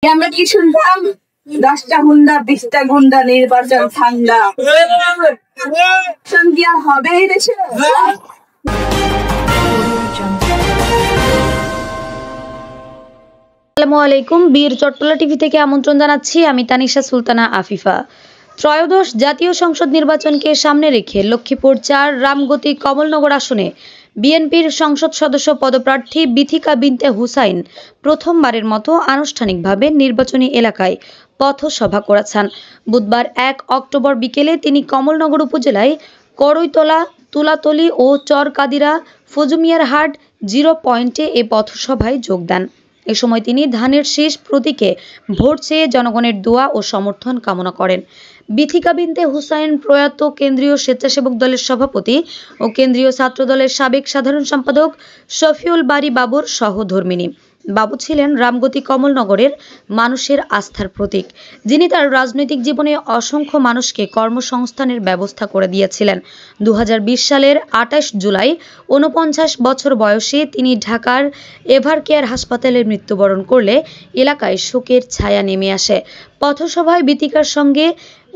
আমরা কি শুনলাম? 10টা হুন্ডা 20টা গুন্ডা নির্বাচন ঠান্ডা কি আর হবে এই দেশে? আসসালামু আলাইকুম। বীর চট্টলা টিভি থেকে আমন্ত্রণ জানাচ্ছি। আমি তানিশা সুলতানা আফিফা। ত্রয়োদশ জাতীয় সংসদ নির্বাচনকে সামনে রেখে লক্ষ্মীপুর 4 রামগতি কমলনগর আসনে বিএনপির সংসদ সদস্য পদপ্রার্থী বিথিকা বিনতে হুসাইন প্রথমবারের মতো আনুষ্ঠানিকভাবে নির্বাচনী এলাকায় পথসভা করেছেন। বুধবার 1 অক্টোবর বিকেলে তিনি কমলনগর উপজেলায় করইতলা, তুলাতলী ও চরকাদিরা ফজুমিয়ার হাট 0 পয়েন্টে এ পথসভায় যোগ দেন। এ সময় তিনি ধানের শীষ প্রতীকে ভোট চেয়ে জনগণের দোয়া ও সমর্থন কামনা করেন। বিথিকা বিনতে হুসাইন প্রয়াত কেন্দ্রীয় স্বেচ্ছাসেবক দলের সভাপতি ও কেন্দ্রীয় ছাত্র দলের সাবেক সাধারণ সম্পাদক শফিউল বারী বাবুর সহধর্মিণী। বাবু ছিলেন রামগতি কমলনগরের মানুষের আস্থার প্রতীক, যিনি তার রাজনৈতিক জীবনে অসংখ্য মানুষকে কর্মসংস্থানের ব্যবস্থা করে দিয়েছিলেন। 2020 সালের 28 জুলাই 49 বছর বয়সে তিনি ঢাকার এভারকেয়ার হাসপাতালে মৃত্যুবরণ করলে এলাকায় শোকের ছায়া নেমে আসে। পথসভায় বিথিকার সঙ্গে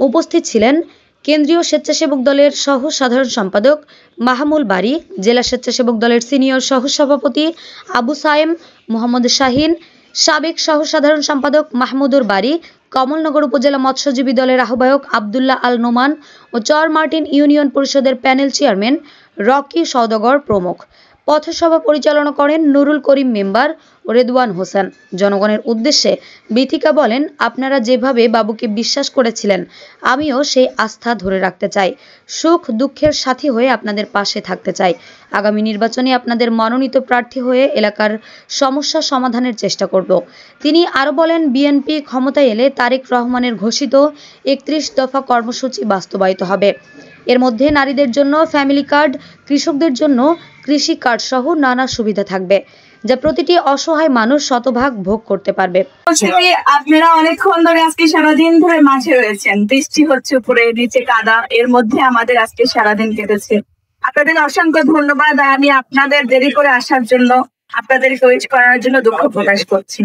উপস্থিত ছিলেন কেন্দ্রীয় স্বেচ্ছাসেবক দলের সহ সাধারণ সম্পাদক মাহমুল বারী, জেলা স্বেচ্ছাসেবক দলের সিনিয়র সহসভাপতি আবু সায়েম মোহাম্মদ শাহিন, সাবেক সহ সাধারণ সম্পাদক মাহমুদুর বারী, কমলনগর উপজেলা মৎস্যজীবী দলের আহ্বায়ক আবদুল্লাহ আল নোমান ও চর মার্টিন ইউনিয়ন পরিষদের প্যানেল চেয়ারম্যান রকি সওদাগর প্রমুখ। পথসভা পরিচালনা করেন নুরুল করিম মেম্বার ও রেদওয়ান হোসেন। জনগণের উদ্দেশ্যে বিথিকা বলেন, আপনারা যেভাবে বাবুকে বিশ্বাস করেছিলেন, আমিও সেই আস্থা ধরে রাখতে চাই। সুখ দুঃখের সাথী হয়ে আপনাদের পাশে থাকতে চাই। আগামী নির্বাচনে আপনাদের মনোনীত প্রার্থী হয়ে এলাকার সমস্যা সমাধানের চেষ্টা করব। তিনি আরও বলেন, বিএনপি ক্ষমতায় এলে তারেক রহমানের ঘোষিত 31 দফা কর্মসূচি বাস্তবায়িত হবে। এর মধ্যে নারীদের জন্য ফ্যামিলি কার্ড, কৃষকদের জন্য কৃষি কার্ড সহ নানা সুবিধা থাকবে, যা প্রতিটি অসহায় মানুষ শতভাগ ভোগ করতে পারবে। আপনারা অনেকক্ষণ ধরে আজকে সারাদিন ধরে মাঠে রয়েছেন, বৃষ্টি হচ্ছে, উপরে নিচে কাদা, এর মধ্যে আমাদের আজকে সারাদিন কেটেছে। আপনাদের অসংখ্য ধন্যবাদ। আমি আপনাদের দেরি করে আসার জন্য, আপনাদের ওয়েট করার জন্য দুঃখ প্রকাশ করছি।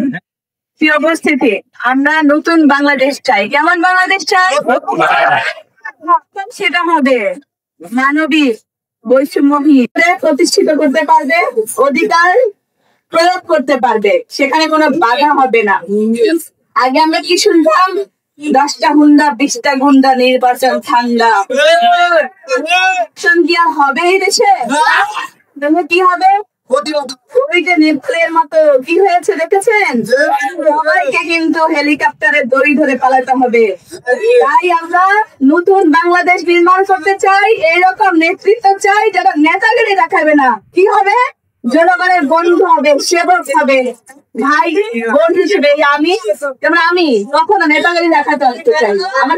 প্রিয় উপস্থিতি, আমরা নতুন বাংলাদেশ চাই। কেমন বাংলাদেশ চাই? সেটা হবে মানবিক, বৈষম্যহীন, প্রতিষ্ঠিত করতে পারবে, অধিকার প্রয়োগ করতে পারবে, সেখানে কোনো বাধা হবে না। আগে আমরা কি শুনতাম? 10টা হুন্ডা 20টা গুন্ডা নির্বাচন ঠান্ডা কি আর হবে এই দেশে? কি হবে? নেপালের মতো কি হয়েছে দেখেছেন? সবাইকে কিন্তু হেলিকপ্টারে দড়ি ধরে পালাতে হবে। তাই আমরা নতুন বাংলাদেশ নির্মাণ করতে চাই। এইরকম নেতৃত্ব চাই যারা নেতাগিরি দেখাবে না। কি হবে? জনগণের বন্ধু হবে, সেবক হবে, ভাই বোন হিসেবে। আমি কখনো নেতাগিরি দেখাতে চাই। আমার